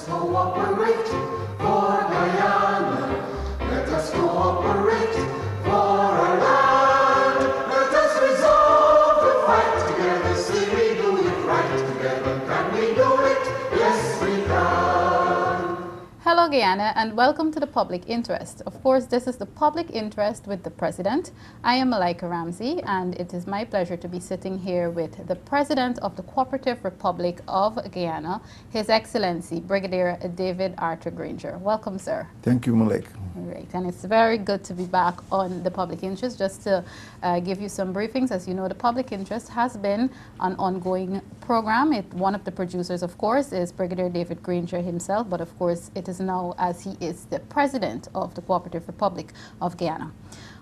us cooperate for Guyana. Let us cooperate for our land. Let us resolve to fight together. See we do it right together. Can we do it? Yes, we can. Hello Guyana, and welcome to the Public Interest. Of course, this is the Public Interest with the President. I am Malika Ramsey, and it is my pleasure to be sitting here with the President of the Cooperative Republic of Guyana, His Excellency Brigadier David Arthur Granger. Welcome, sir. Thank you, Malika. Great, and it's very good to be back on the Public Interest. Just to give you some briefings, as you know, the Public Interest has been an ongoing program. One of the producers, of course, is Brigadier David Granger himself, but of course it is now as he is the President of the Cooperative Republic of Guyana.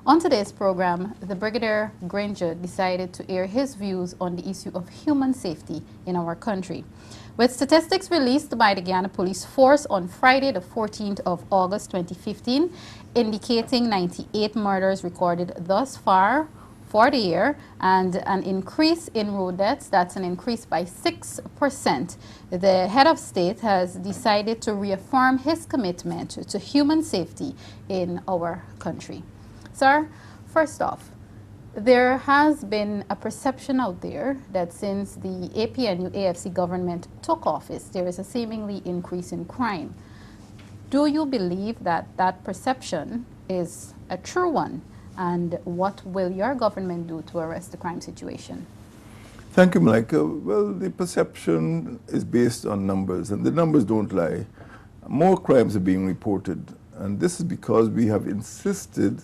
On today's program, the Brigadier Granger decided to air his views on the issue of human safety in our country. With statistics released by the Guyana Police Force on Friday, the 14th of August 2015, indicating 98 murders recorded thus far for the year and an increase in road deaths, that's an increase by 6%. The head of state has decided to reaffirm his commitment to human safety in our country. Sir, first off, there has been a perception out there that since the APNU AFC government took office, there is a seemingly increase in crime. Do you believe that that perception is a true one? And what will your government do to arrest the crime situation? Thank you, Malika. Well, the perception is based on numbers, and the numbers don't lie. More crimes are being reported, and this is because we have insisted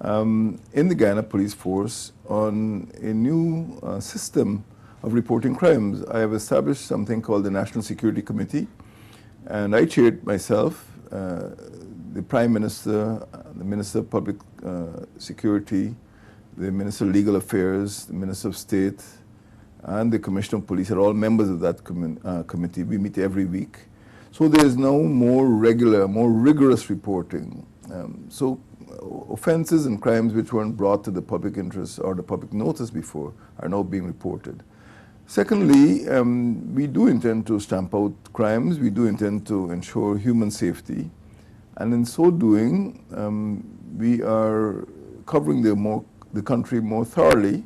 in the Guyana Police Force on a new system of reporting crimes. I have established something called the National Security Committee, and I chair it myself. The Prime Minister, the Minister of Public Security, the Minister of Legal Affairs, the Minister of State, and the Commissioner of Police are all members of that committee. We meet every week. So there is now more regular, more rigorous reporting. So offenses and crimes which weren't brought to the public interest or the public notice before are now being reported. Secondly, we do intend to stamp out crimes. We do intend to ensure human safety. And in so doing, we are covering the country more thoroughly,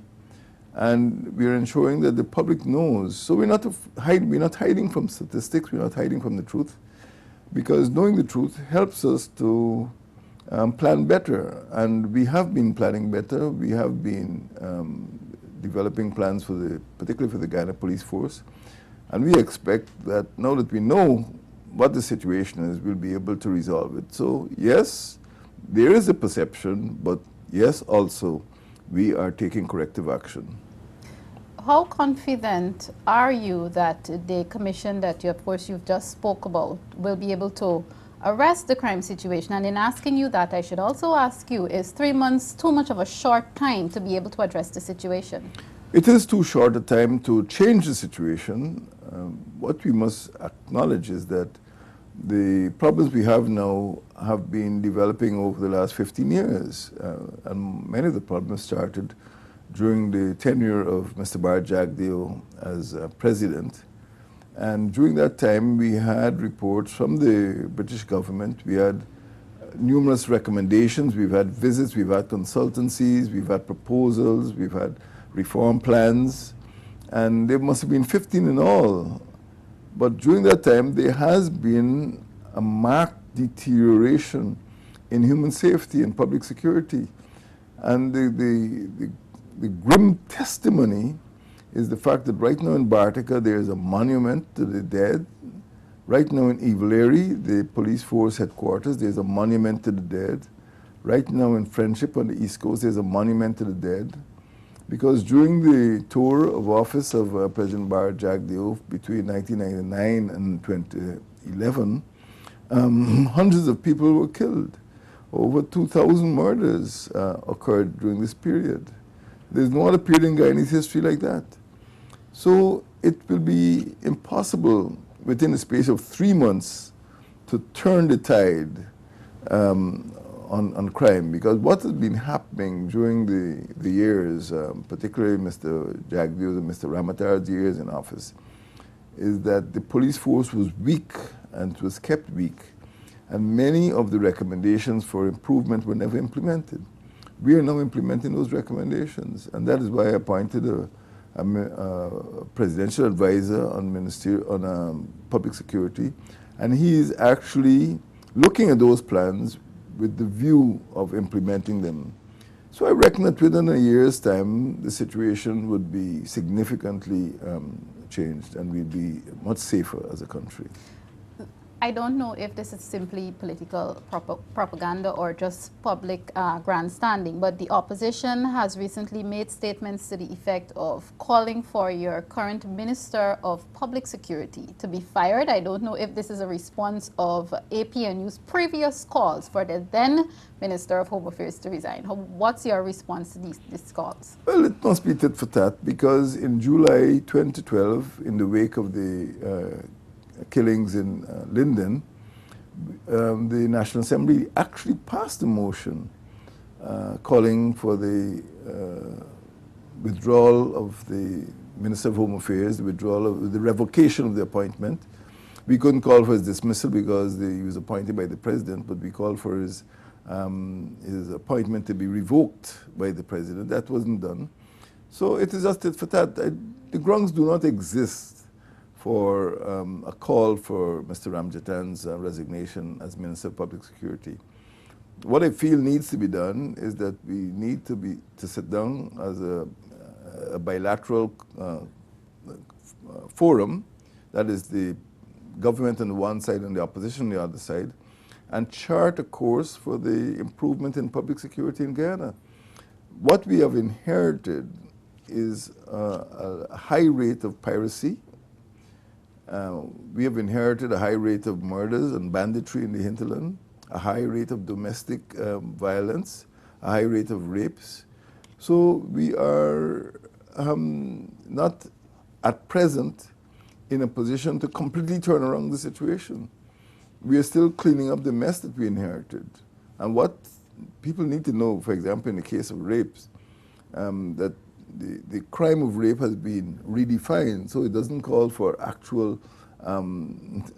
and we are ensuring that the public knows. So we're not hiding from statistics, we're not hiding from the truth, because knowing the truth helps us to plan better. And we have been planning better. We have been developing plans particularly for the Guyana Police Force. And we expect that now that we know what the situation is, we'll be able to resolve it. So yes, there is a perception, but yes, also, we are taking corrective action. How confident are you that the commission that you, of course, you've just spoke about will be able to arrest the crime situation? And in asking you that, I should also ask you, is 3 months too much of a short time to be able to address the situation? It is too short a time to change the situation. What we must acknowledge is that the problems we have now have been developing over the last 15 years. And many of the problems started during the tenure of Mr. Jagdeo as president. And during that time, we had reports from the British government. We had numerous recommendations. We've had visits, we've had consultancies, we've had proposals, we've had reform plans, and there must have been 15 in all. But during that time, there has been a marked deterioration in human safety and public security. And the grim testimony is the fact that right now in Bartica, there is a monument to the dead. Right now in Ivalery, the police force headquarters, there's a monument to the dead. Right now in Friendship on the East Coast, there's a monument to the dead. Because during the tour of office of President Jagdeo between 1999 and 2011, hundreds of people were killed. Over 2,000 murders occurred during this period. There's no other period in Guyanese history like that. So it will be impossible within the space of 3 months to turn the tide on crime, because what has been happening during the years, particularly Mr. Jagdeo's and Mr. Ramatar's years in office, is that the police force was weak and it was kept weak. And many of the recommendations for improvement were never implemented. We are now implementing those recommendations, and that is why I appointed a presidential advisor on public security, and he is actually looking at those plans with the view of implementing them. So I reckon that within a year's time, the situation would be significantly changed, and we'd be much safer as a country. I don't know if this is simply political propaganda or just public grandstanding, but the opposition has recently made statements to the effect of calling for your current Minister of Public Security to be fired. I don't know if this is a response of APNU's previous calls for the then Minister of Home Affairs to resign. What's your response to these calls? Well, it must be tit for tat, because in July 2012, in the wake of the killings in Linden, the National Assembly actually passed a motion calling for the withdrawal of the Minister of Home Affairs, the revocation of the appointment. We couldn't call for his dismissal because he was appointed by the President, but we called for his appointment to be revoked by the President. That wasn't done. So it is just tit for tat. The grounds do not exist for a call for Mr. Ramjetan's resignation as Minister of Public Security. What I feel needs to be done is that we need to sit down as a bilateral forum, that is the government on the one side and the opposition on the other side, and chart a course for the improvement in public security in Guyana. What we have inherited is a high rate of piracy. We have inherited a high rate of murders and banditry in the hinterland, a high rate of domestic violence, a high rate of rapes. So we are not at present in a position to completely turn around the situation. We are still cleaning up the mess that we inherited. And what people need to know, for example, in the case of rapes, that the crime of rape has been redefined, so it doesn't call for actual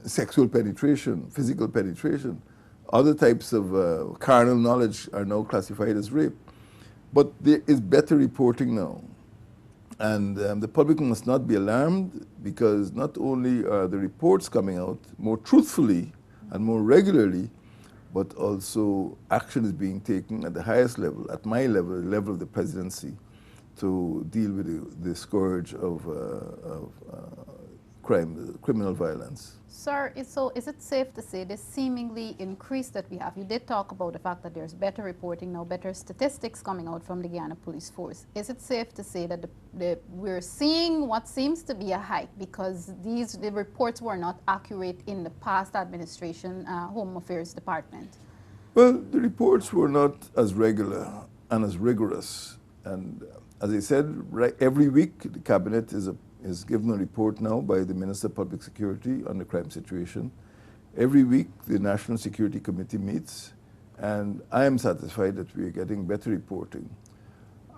sexual penetration, physical penetration. Other types of carnal knowledge are now classified as rape. But there is better reporting now. And the public must not be alarmed, because not only are the reports coming out more truthfully and more regularly, but also action is being taken at the highest level, at my level, the level of the presidency, to deal with the scourge of crime, criminal violence. Sir, so is it safe to say this seemingly increase that we have? You did talk about the fact that there's better reporting now, better statistics coming out from the Guyana Police Force. Is it safe to say that we're seeing what seems to be a hike, because the reports were not accurate in the past administration, Home Affairs Department? Well, the reports were not as regular and as rigorous. And as I said, every week the Cabinet is given a report now by the Minister of Public Security on the crime situation. Every week the National Security Committee meets, and I am satisfied that we are getting better reporting.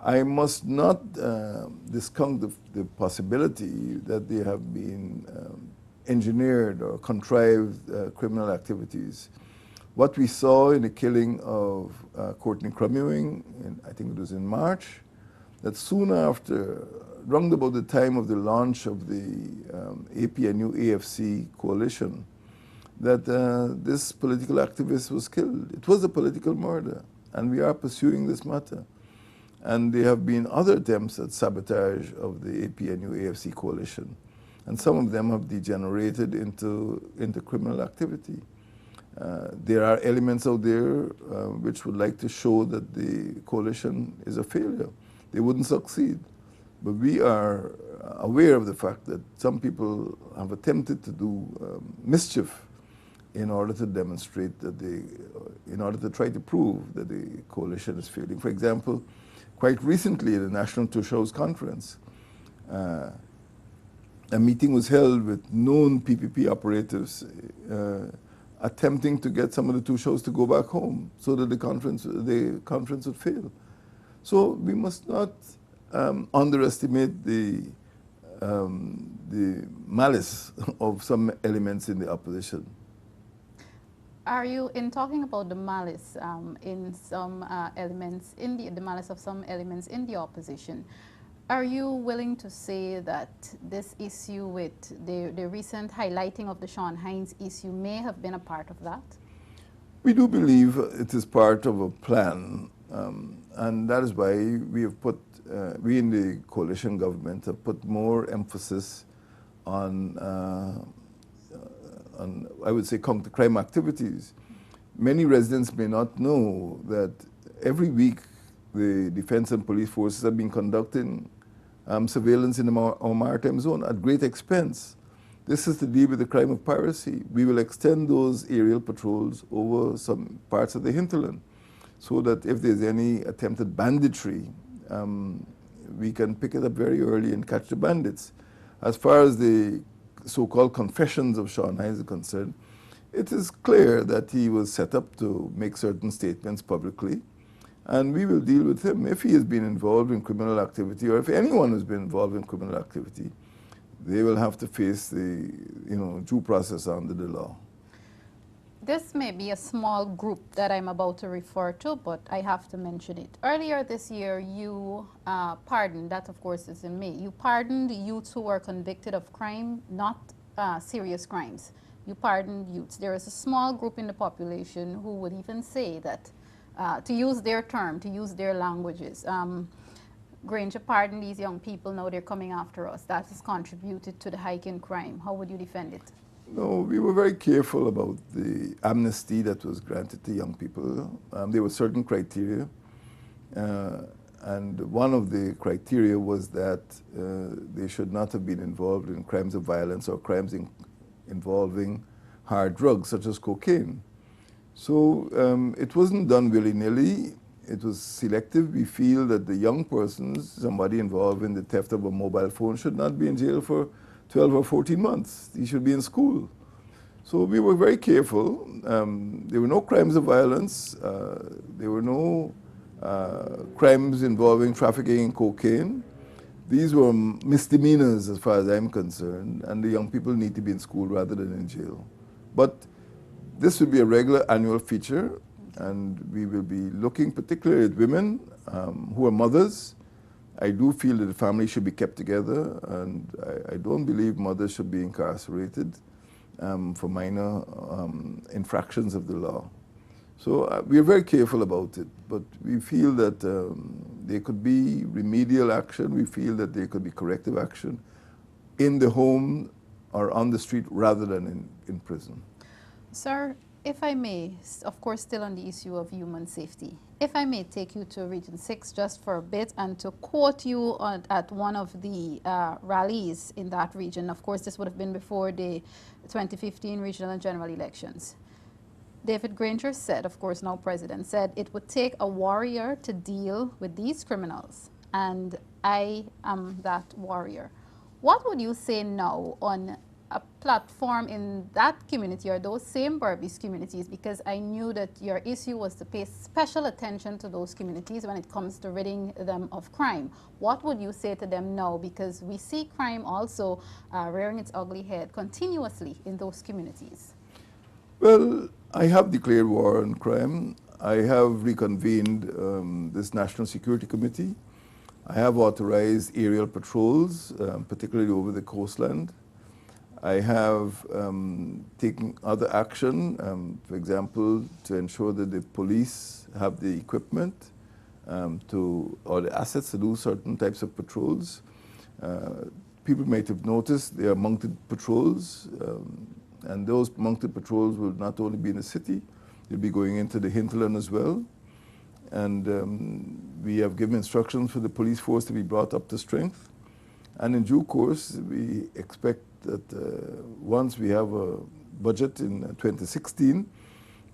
I must not discount the possibility that there have been engineered or contrived criminal activities. What we saw in the killing of Courtney Crumewing, I think it was in March, that soon after, round about the time of the launch of the APNU AFC coalition, that this political activist was killed. It was a political murder, and we are pursuing this matter. And there have been other attempts at sabotage of the APNU AFC coalition, and some of them have degenerated into criminal activity. There are elements out there which would like to show that the coalition is a failure. They wouldn't succeed. But we are aware of the fact that some people have attempted to do mischief in order to demonstrate that in order to try to prove that the coalition is failing. For example, quite recently at the National Tush House Conference, a meeting was held with known PPP operatives attempting to get some of the Tush House to go back home so that the conference would fail. So we must not underestimate the malice of some elements in the opposition. Are you, in talking about the malice in some elements, in the malice of some elements in the opposition, are you willing to say that this issue with the recent highlighting of the Sean Hines issue may have been a part of that? We do believe it is part of a plan, and that is why we have put, we in the coalition government have put more emphasis on I would say, counter-crime activities. Many residents may not know that every week the defense and police forces have been conducting surveillance in our maritime zone at great expense. This is to deal with the crime of piracy. We will extend those aerial patrols over some parts of the hinterland so that if there's any attempted banditry, we can pick it up very early and catch the bandits. As far as the so-called confessions of Sean Hines are concerned, it is clear that he was set up to make certain statements publicly, and we will deal with him. If he has been involved in criminal activity, or if anyone has been involved in criminal activity, they will have to face the due process under the law. This may be a small group that I'm about to refer to, but I have to mention it. Earlier this year, you pardoned, that of course is in May, you pardoned youths who were convicted of crime, not serious crimes. You pardoned youths. There is a small group in the population who would even say that, to use their term, to use their languages, Granger pardoned these young people, now they're coming after us. That has contributed to the hike in crime. How would you defend it? No, we were very careful about the amnesty that was granted to young people. There were certain criteria, and one of the criteria was that they should not have been involved in crimes of violence or crimes involving hard drugs, such as cocaine. So it wasn't done willy-nilly. It was selective. We feel that the young persons, somebody involved in the theft of a mobile phone, should not be in jail for 12 or 14 months. He should be in school. So we were very careful. There were no crimes of violence. There were no crimes involving trafficking in cocaine. These were misdemeanors as far as I'm concerned, and the young people need to be in school rather than in jail. But this will be a regular annual feature, and we will be looking particularly at women who are mothers. I do feel that the family should be kept together, and I don't believe mothers should be incarcerated for minor infractions of the law. So we are very careful about it, but we feel that there could be remedial action. We feel that there could be corrective action in the home or on the street rather than in prison. Sir, if I may, of course still on the issue of human safety, if I may take you to Region 6 just for a bit and to quote you at one of the rallies in that region. Of course, this would have been before the 2015 regional and general elections. David Granger said, of course now president, said it would take a warrior to deal with these criminals, and I am that warrior. What would you say now on a platform in that community or those same Berbice communities, because I knew that your issue was to pay special attention to those communities when it comes to ridding them of crime. What would you say to them now? Because we see crime also rearing its ugly head continuously in those communities. Well, I have declared war on crime. I have reconvened this National Security Committee. I have authorized aerial patrols, particularly over the coastland. I have taken other action, for example, to ensure that the police have the equipment or the assets to do certain types of patrols. People might have noticed there are mounted patrols, and those mounted patrols will not only be in the city, they'll be going into the hinterland as well. And we have given instructions for the police force to be brought up to strength. And in due course, we expect that once we have a budget in 2016,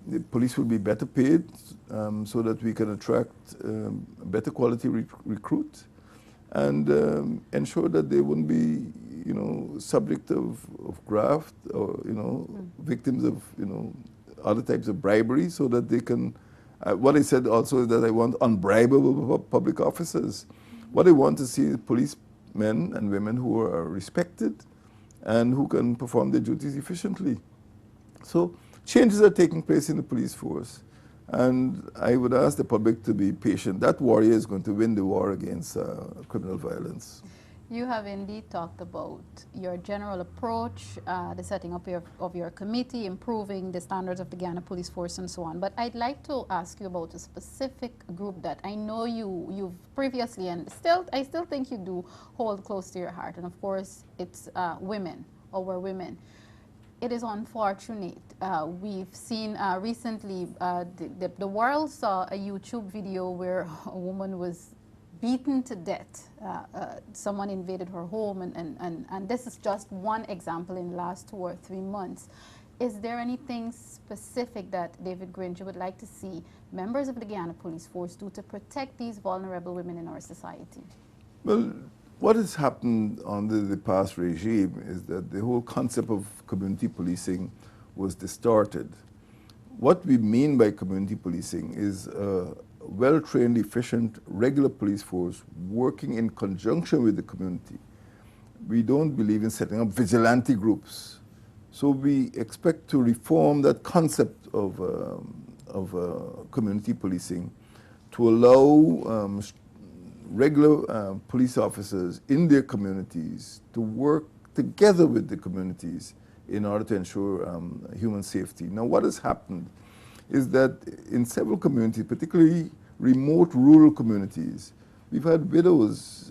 the police will be better paid so that we can attract better quality recruit and ensure that they wouldn't be, subject of graft or, victims of, other types of bribery, so that they can, what I said also is that I want unbribable public officers. What I want to see is policemen and women who are respected and who can perform their duties efficiently. So changes are taking place in the police force. And I would ask the public to be patient. That warrior is going to win the war against criminal violence. You have indeed talked about your general approach, the setting up of your committee, improving the standards of the Guyana Police Force and so on. But I'd like to ask you about a specific group that I know you've previously, and I still think you do hold close to your heart. And of course, it's women, our women. It is unfortunate. We've seen recently, the world saw a YouTube video where a woman was beaten to death. Someone invaded her home, and this is just one example in the last 2 or 3 months. Is there anything specific that David Granger would like to see members of the Guyana Police Force do to protect these vulnerable women in our society? Well, what has happened under the past regime is that the whole concept of community policing was distorted. What we mean by community policing is a well-trained, efficient, regular police force working in conjunction with the community. We don't believe in setting up vigilante groups. So we expect to reform that concept of community policing to allow regular police officers in their communities to work together with the communities in order to ensure human safety. Now, what has happened is that in several communities, particularly remote rural communities, we've had widows,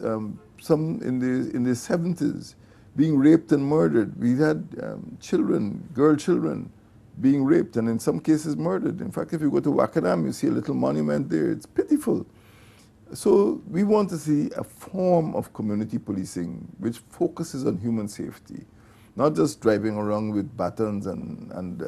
some in their 70s, being raped and murdered. We've had children, girl children, being raped and in some cases murdered. In fact, if you go to Wakanam, you see a little monument there. It's pitiful. So we want to see a form of community policing which focuses on human safety, not just driving around with batons and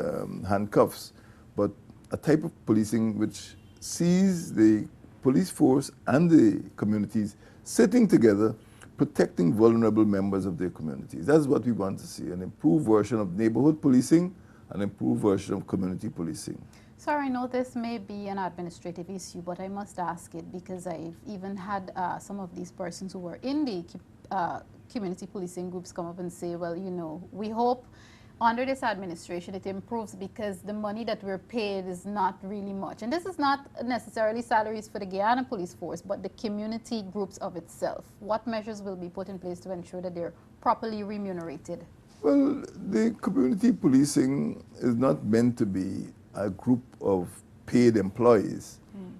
handcuffs, but a type of policing which sees the police force and the communities sitting together, protecting vulnerable members of their communities. That's what we want to see, an improved version of neighborhood policing, an improved version of community policing. Sir, I know this may be an administrative issue, but I must ask it because I've even had some of these persons who were in the community policing groups come up and say, well, you know, we hope under this administration it improves because the money that we're paid is not really much. And this is not necessarily salaries for the Guyana Police Force, but the community groups of itself. What measures will be put in place to ensure that they're properly remunerated? Well, the community policing is not meant to be a group of paid employees.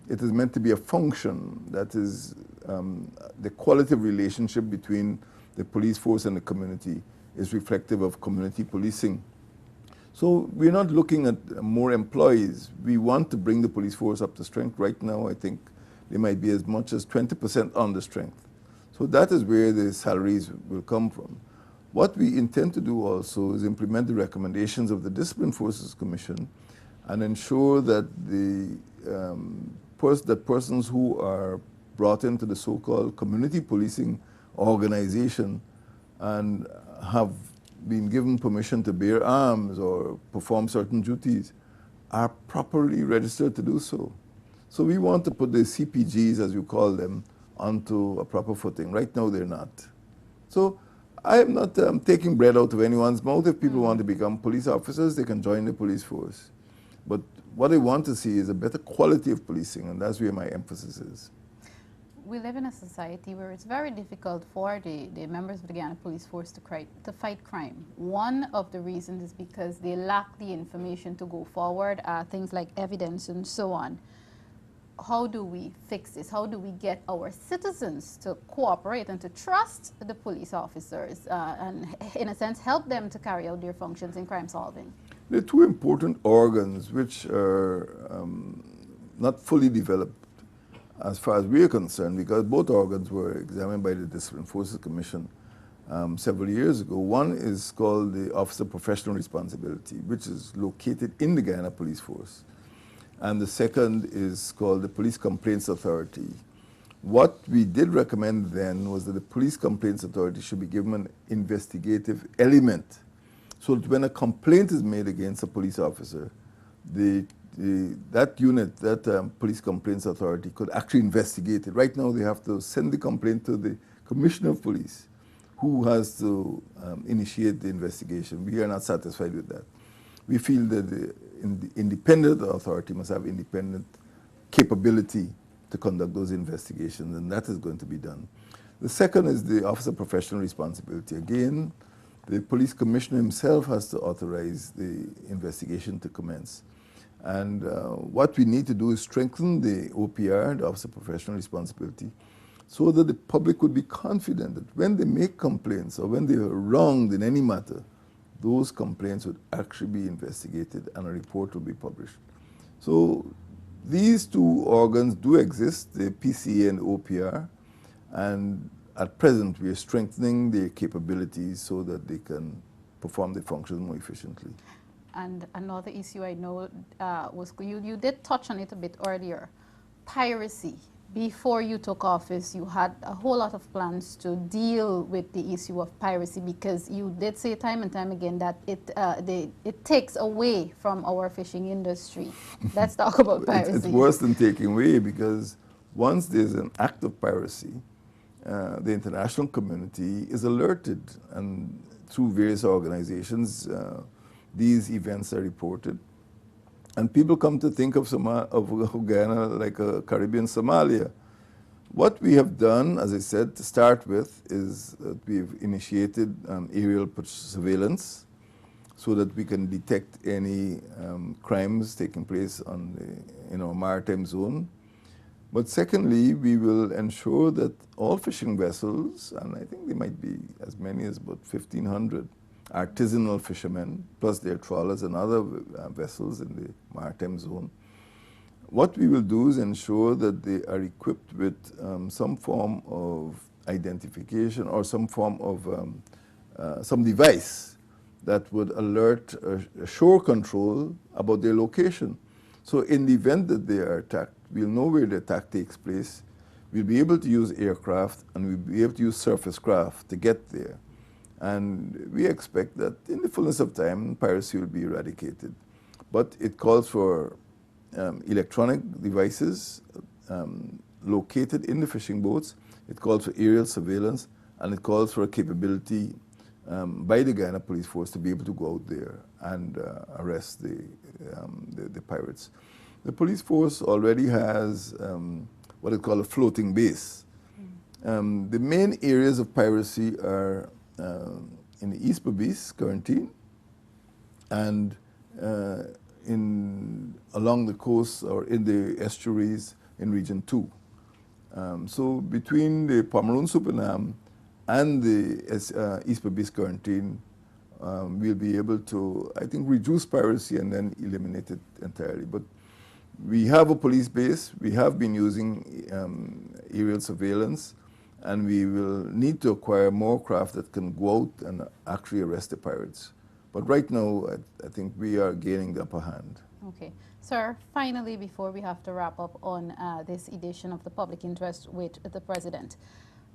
It is meant to be a function that is the quality of relationship between the police force and the community is reflective of community policing. So we're not looking at more employees. We want to bring the police force up to strength. Right now, I think they might be as much as 20% under strength. So that is where the salaries will come from. What we intend to do also is implement the recommendations of the Discipline Forces Commission and ensure that persons who are brought into the so-called community policing organization and have been given permission to bear arms or perform certain duties are properly registered to do so. So we want to put the CPGs, as you call them, onto a proper footing. Right now they're not. So I am not taking bread out of anyone's mouth. If people want to become police officers, they can join the police force. But what I want to see is a better quality of policing, and that's where my emphasis is. We live in a society where it's very difficult for the members of the Guyana Police Force to fight crime. One of the reasons is because they lack the information to go forward, things like evidence and so on. How do we fix this? How do we get our citizens to cooperate and to trust the police officers and, in a sense, help them to carry out their functions in crime solving? There are two important organs which are not fully developed as far as we are concerned, because both organs were examined by the Discipline Forces Commission several years ago. One is called the Office of Professional Responsibility, which is located in the Guyana Police Force. And the second is called the Police Complaints Authority. What we did recommend then was that the Police Complaints Authority should be given an investigative element, so that when a complaint is made against a police officer, that unit, that Police Complaints Authority, could actually investigate it. Right now, they have to send the complaint to the Commissioner of Police, who has to initiate the investigation. We are not satisfied with that. we feel that the independent authority must have independent capability to conduct those investigations, and that is going to be done. The second is the Office of Professional Responsibility. Again, the police commissioner himself has to authorize the investigation to commence. And what we need to do is strengthen the OPR, the Office of Professional Responsibility, so that the public would be confident that when they make complaints or when they are wronged in any matter, those complaints would actually be investigated and a report will be published. So these two organs do exist, the PCA and the OPR, and at present we are strengthening their capabilities so that they can perform their functions more efficiently. And another issue I know was, you did touch on it a bit earlier, piracy. Before you took office, you had a whole lot of plans to deal with the issue of piracy, because you did say time and time again that it takes away from our fishing industry. Let's talk about piracy. It's worse than taking away, because once there's an act of piracy, the international community is alerted, and through various organizations, these events are reported. And people come to think of Guyana like a Caribbean Somalia. What we have done, as I said, to start with, is that we've initiated aerial surveillance so that we can detect any crimes taking place in our maritime zone. But secondly, we will ensure that all fishing vessels, and I think there might be as many as about 1,500, artisanal fishermen, plus their trawlers and other vessels in the maritime zone. What we will do is ensure that they are equipped with some form of identification or some form of some device that would alert a shore control about their location. So in the event that they are attacked, we'll know where the attack takes place. We'll be able to use aircraft and we'll be able to use surface craft to get there. And we expect that in the fullness of time, piracy will be eradicated. But it calls for electronic devices located in the fishing boats. It calls for aerial surveillance, and it calls for a capability by the Guyana Police Force to be able to go out there and arrest the pirates. The police force already has what is called a floating base. The main areas of piracy are in the East Berbice quarantine and along the coast or in the estuaries in Region 2. So between the Pomeroon Supernam and the East Berbice quarantine, we'll be able to, I think, reduce piracy and then eliminate it entirely. But we have a police base. We have been using aerial surveillance, and we will need to acquire more craft that can go out and actually arrest the pirates. But right now, I think we are gaining the upper hand. Okay. Sir, finally, before we have to wrap up on this edition of the Public Interest with the President,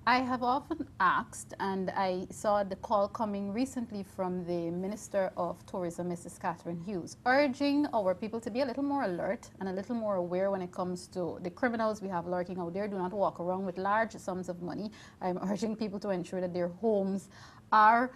I have often asked, and I saw the call coming recently from the Minister of Tourism, Mrs. Catherine Hughes, urging our people to be a little more alert and a little more aware when it comes to the criminals we have lurking out there. Do not walk around with large sums of money. I'm urging people to ensure that their homes are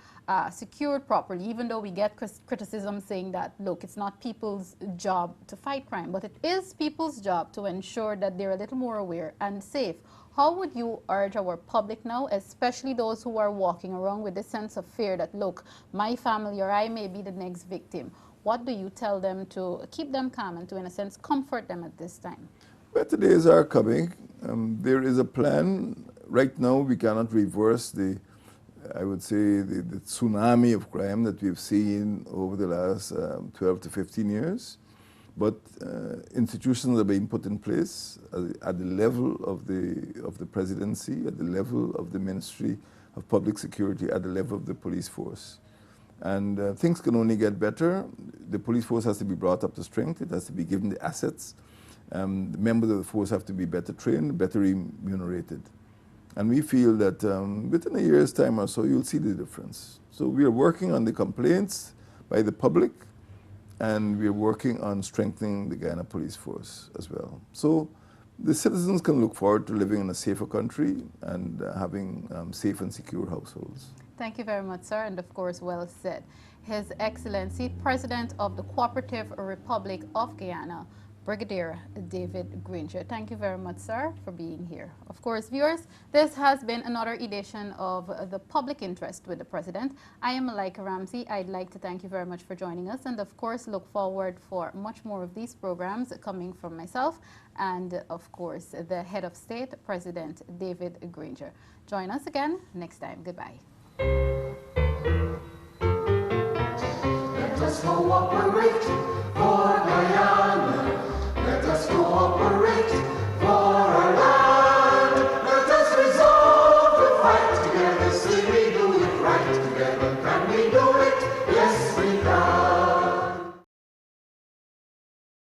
secured properly, even though we get criticism saying that, look, it's not people's job to fight crime, but it is people's job to ensure that they're a little more aware and safe. How would you urge our public now, especially those who are walking around with this sense of fear that, look, my family or I may be the next victim? What do you tell them to keep them calm and to, in a sense, comfort them at this time? Better days are coming. There is a plan. Right now, we cannot reverse I would say, the tsunami of crime that we've seen over the last 12 to 15 years. But institutions are being put in place at the level of the presidency, at the level of the Ministry of Public Security, at the level of the police force. And things can only get better. The police force has to be brought up to strength. It has to be given the assets. The members of the force have to be better trained, better remunerated. And we feel that within a year's time or so, you'll see the difference. So we are working on the complaints by the public, and we are working on strengthening the Guyana police force as well. So the citizens can look forward to living in a safer country and having safe and secure households. Thank you very much, sir, and of course, well said. His Excellency, President of the Cooperative Republic of Guyana, Brigadier David Granger. Thank you very much, sir, for being here. Of course, viewers, this has been another edition of The Public Interest with the President. I am Malika Ramsey. I'd like to thank you very much for joining us, and of course, look forward for much more of these programs coming from myself and, of course, the Head of State, President David Granger. Join us again next time. Goodbye. Let us cooperate.